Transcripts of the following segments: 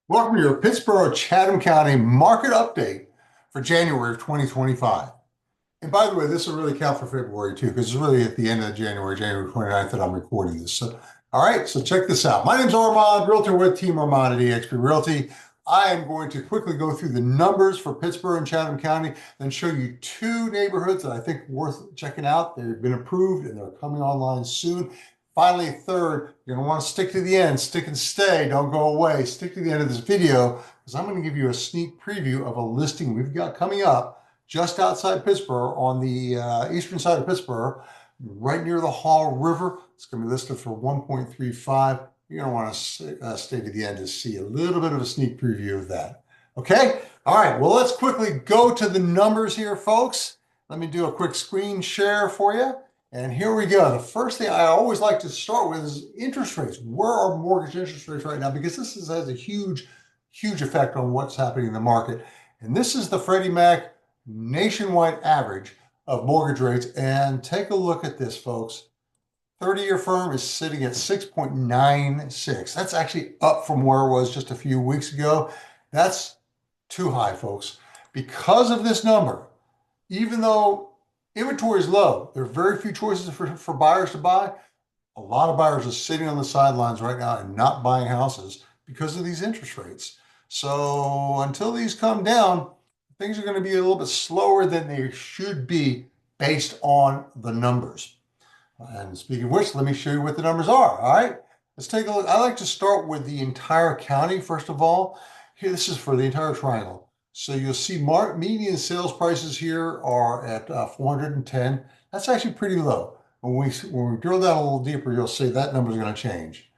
Welcome to your Pittsboro Chatham County market update for January of 2025. And by the way, this will really count for February too, because it's really at the end of January, January 29th, that I'm recording this. So, all right, so check this out. My name is Armand, realtor with Team Armand EXP Realty. I am going to quickly go through the numbers for Pittsboro and Chatham County, then show you two neighborhoods that I think are worth checking out. They've been approved and they're coming online soon. Finally, third, you're going to want to stick to the end, stick and stay, don't go away. Stick to the end of this video because I'm going to give you a sneak preview of a listing we've got coming up just outside Pittsboro on the eastern side of Pittsboro, right near the Hall River. It's going to be listed for 1.35. You're going to want to stay to the end to see a little bit of a sneak preview of that. Okay? All right, well, let's quickly go to the numbers here, folks. Let me do a quick screen share for you. And here we go. The first thing I always like to start with is interest rates. Where are mortgage interest rates right now? Because this has a huge effect on what's happening in the market. And this is the Freddie Mac nationwide average of mortgage rates. And take a look at this, folks. 30-year firm is sitting at 6.96. That's actually up from where it was just a few weeks ago. That's too high, folks. Because of this number, even though inventory is low, there are very few choices for buyers to buy. A lot of buyers are sitting on the sidelines right now and not buying houses because of these interest rates. So until these come down, things are going to be a little bit slower than they should be based on the numbers. And speaking of which, let me show you what the numbers are. All right, let's take a look. I like to start with the entire county, first of all. Here, this is for the entire triangle. So you'll see median sales prices here are at 410. That's actually pretty low. When we drill down a little deeper, you'll see that number is going to change.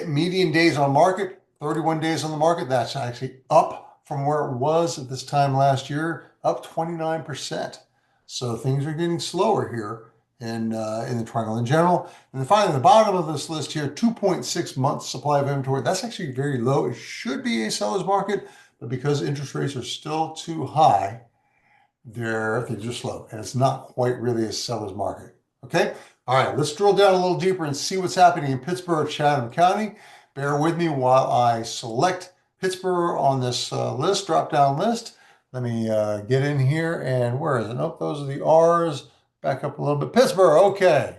Median days on market, 31 days on the market. That's actually up from where it was at this time last year, up 29%. So things are getting slower here in the triangle in general. And then finally, the bottom of this list here, 2.6 months supply of inventory. That's actually very low. It should be a seller's market, but because interest rates are still too high, they're just slow, and it's not quite really a seller's market. Okay? All right, let's drill down a little deeper and see what's happening in Pittsboro, Chatham County. Bear with me while I select Pittsboro on this list, drop-down list. Let me get in here, and where is it? Nope, those are the R's. Back up a little bit. Pittsboro, okay.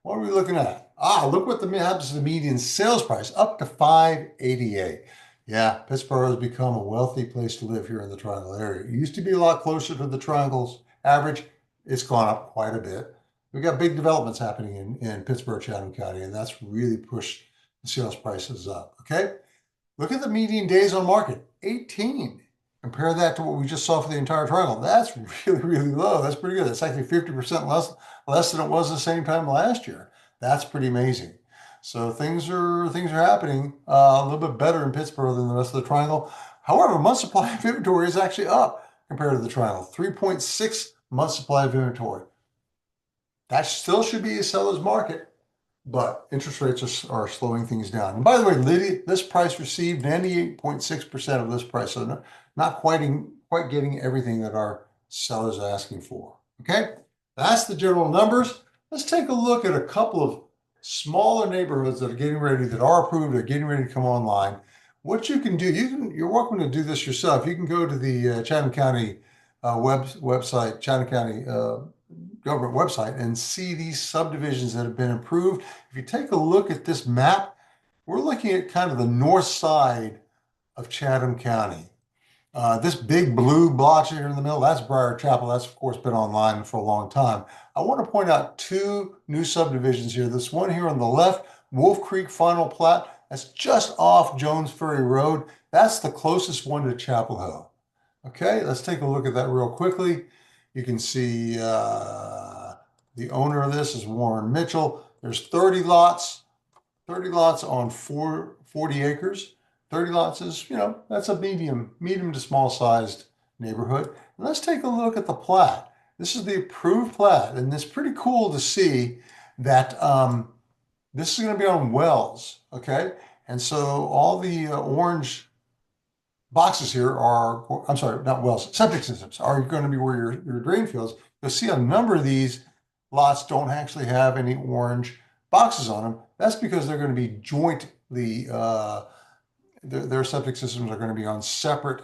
What are we looking at? Look what happens to the median sales price, up to 588. Yeah, Pittsboro has become a wealthy place to live here in the Triangle area. It used to be a lot closer to the Triangle's average. It's gone up quite a bit. We've got big developments happening in Pittsboro, Chatham County, and that's really pushed the sales prices up. Okay, look at the median days on market, 18. Compare that to what we just saw for the entire Triangle. That's really low. That's pretty good. That's actually 50% less than it was the same time last year. That's pretty amazing. So things are happening a little bit better in Pittsboro than the rest of the Triangle. However, month supply of inventory is actually up compared to the Triangle. 3.6 months supply of inventory. That still should be a seller's market, but interest rates are slowing things down. And by the way, this price received 98.6% of this price, so not quite getting everything that our sellers are asking for. Okay, that's the general numbers. Let's take a look at a couple of smaller neighborhoods that are approved, are getting ready to come online. What you can do, you're welcome to do this yourself. You can go to the Chatham County website, Chatham County government website, and see these subdivisions that have been approved. If you take a look at this map, we're looking at kind of the north side of Chatham County. This big blue blotch here in the middle, that's Briar Chapel. That's, of course, been online for a long time. I want to point out two new subdivisions here. This one here on the left, Wolf Creek Final Plat, that's just off Jones Ferry Road. That's the closest one to Chapel Hill. Okay, let's take a look at that real quickly. You can see the owner of this is Warren Mitchell. There's 30 lots on 40 acres. 30 lots is, that's a medium to small sized neighborhood. And let's take a look at the plat. This is the approved plat, and it's pretty cool to see that this is going to be on wells, okay? And so all the orange boxes here are, I'm sorry, not wells, septic systems are going to be where your drain fields. You'll see a number of these lots don't actually have any orange boxes on them. That's because they're going to be jointly their septic systems are going to be on separate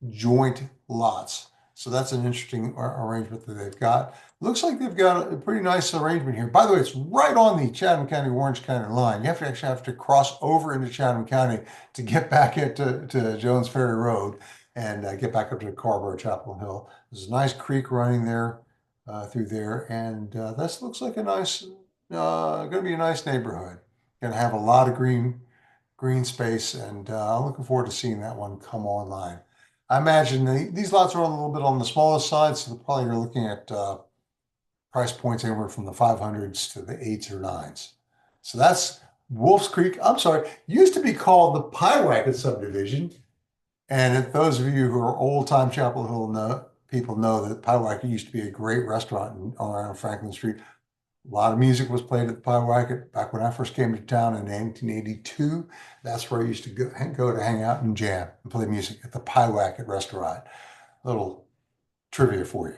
joint lots. So that's an interesting arrangement that they've got. Looks like they've got a pretty nice arrangement here. By the way, it's right on the Chatham County, Orange County line. You actually have to cross over into Chatham County to get back to Jones Ferry Road and get back up to Pittsboro Chapel Hill. There's a nice creek running there through there, and this looks like a nice, going to be a nice neighborhood. Going to have a lot of green space, and I'm looking forward to seeing that one come online. I imagine these lots are a little bit on the smaller side, so probably you're looking at price points anywhere from the 500s to the 8s or 9s. So that's Wolf's Creek. I'm sorry, used to be called the Pyewacket subdivision. And if those of you who are old-time Chapel Hill people know that Pyewacket used to be a great restaurant on Franklin Street. A lot of music was played at the Pyewacket. Back when I first came to town in 1982, that's where I used to go to hang out and jam and play music at the Pyewacket restaurant. A little trivia for you.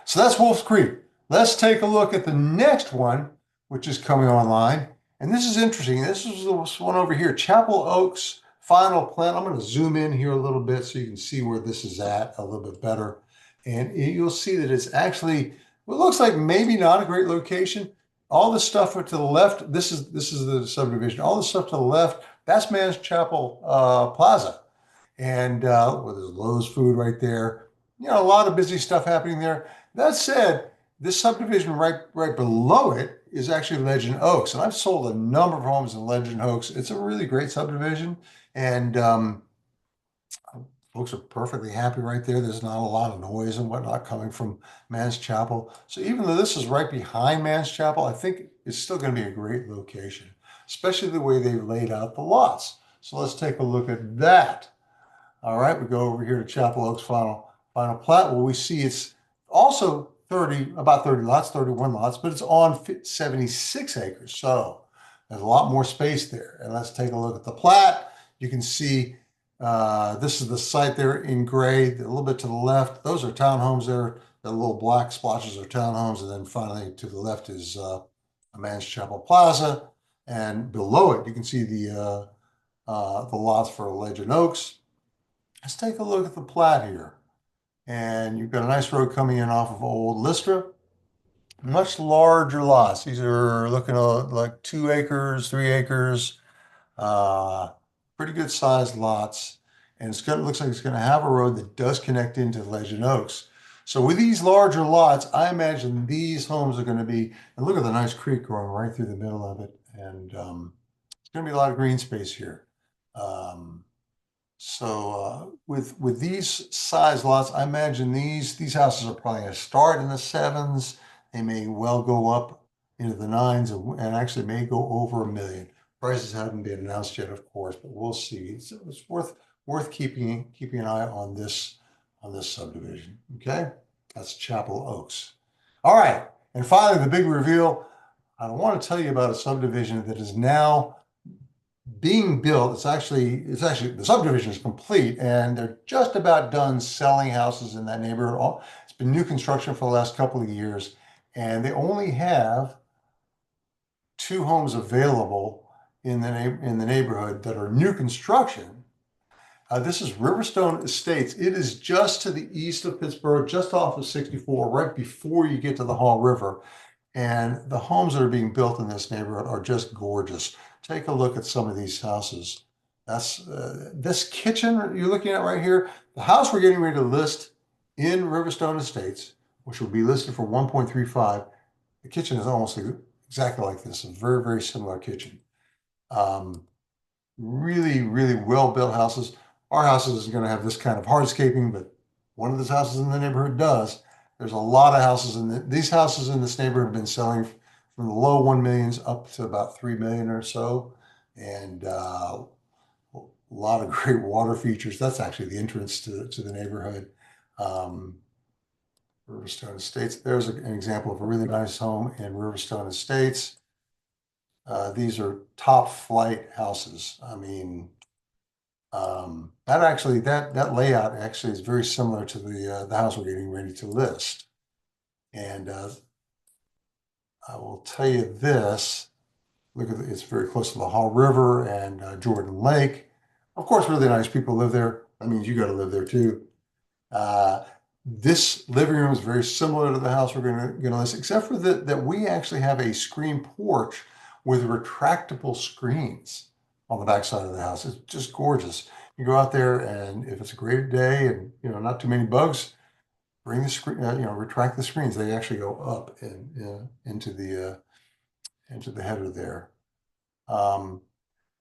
So that's Wolf's Creek. Let's take a look at the next one, which is coming online. And this is interesting. This is this one over here, Chapel Oaks final plat. I'm going to zoom in here a little bit so you can see where this is at a little bit better. And you'll see that it's actually, it looks like maybe not a great location. All the stuff to the left, this is the subdivision. All the stuff to the left, that's Man's Chapel Plaza. And well, there's Lowe's Food right there. You know, a lot of busy stuff happening there. That said, this subdivision right below it is actually Legend Oaks. And I've sold a number of homes in Legend Oaks. It's a really great subdivision. And folks are perfectly happy right there. There's not a lot of noise and whatnot coming from Man's Chapel. So even though this is right behind Man's Chapel, I think it's still going to be a great location, especially the way they've laid out the lots. So let's take a look at that. All right, we go over here to Chapel Oaks final plat. Well, we see it's also about 30 lots, 31 lots, but it's on 76 acres. So there's a lot more space there. And let's take a look at the plat. You can see this is the site there in gray, a little bit to the left. Those are townhomes there. The little black splotches are townhomes. And then finally to the left is Man's Chapel Plaza. And below it, you can see the lots for Legend Oaks. Let's take a look at the plat here. And you've got a nice road coming in off of Old Lystra. Much larger lots. These are looking like 2 acres, 3 acres. Pretty good sized lots. And looks like it's going to have a road that does connect into Legend Oaks. So with these larger lots, I imagine these homes are going to be, and look at the nice creek going right through the middle of it. And it's going to be a lot of green space here. So with these size lots, I imagine these houses are probably going to start in the 7s. They may well go up into the 9s and actually may go over $1 million. Prices haven't been announced yet, of course, but we'll see. It's worth keeping an eye on this subdivision. Okay, that's Chapel Oaks. All right, and finally the big reveal. I want to tell you about a subdivision that is now being built. It's actually the subdivision is complete, and they're just about done selling houses in that neighborhood. It's been new construction for the last couple of years, and they only have 2 homes available in the neighborhood that are new construction. This is Riverstone Estates. It is just to the east of Pittsboro, just off of 64, right before you get to the Haw River. And the homes that are being built in this neighborhood are just gorgeous. Take a look at some of these houses. That's this kitchen you're looking at right here. The house we're getting ready to list in Riverstone Estates, which will be listed for 1.35. The kitchen is almost exactly like this, a very, very similar kitchen. Really, really well-built houses. Our house isn't going to have this kind of hardscaping, but one of those houses in the neighborhood does. There's a lot of houses these houses in this neighborhood have been selling from the low 1 millions up to about 3 million or so. And a lot of great water features. That's actually the entrance to the neighborhood. Riverstone Estates. There's an example of a really nice home in Riverstone Estates. These are top flight houses. I mean, that layout actually is very similar to the house we're getting ready to list. And I will tell you this. Look at it's very close to the Haw River and Jordan Lake. Of course, really nice people live there. That means you got to live there too. Uh, this living room is very similar to the house we're gonna list, except for that we actually have a screen porch with retractable screens on the back side of the house. It's just gorgeous. You go out there, and if it's a great day and not too many bugs, bring the screen, retract the screens. They actually go up and into the header there. Um,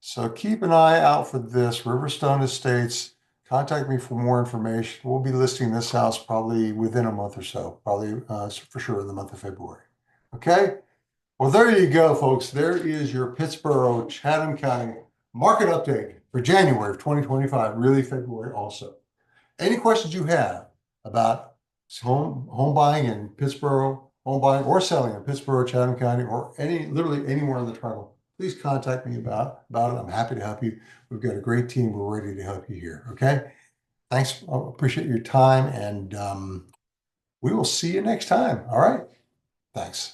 so keep an eye out for this. Riverstone Estates. Contact me for more information. We'll be listing this house probably within a month or so, probably for sure in the month of February. Okay. Well, there you go, folks. There is your Pittsboro Chatham County market update for January of 2025, really February also. Any questions you have about home buying in Pittsboro, home buying or selling in Pittsboro, Chatham County, or literally anywhere in the triangle, please contact me about it. I'm happy to help you. We've got a great team. We're ready to help you here. Okay. Thanks. I appreciate your time, and we will see you next time. All right. Thanks.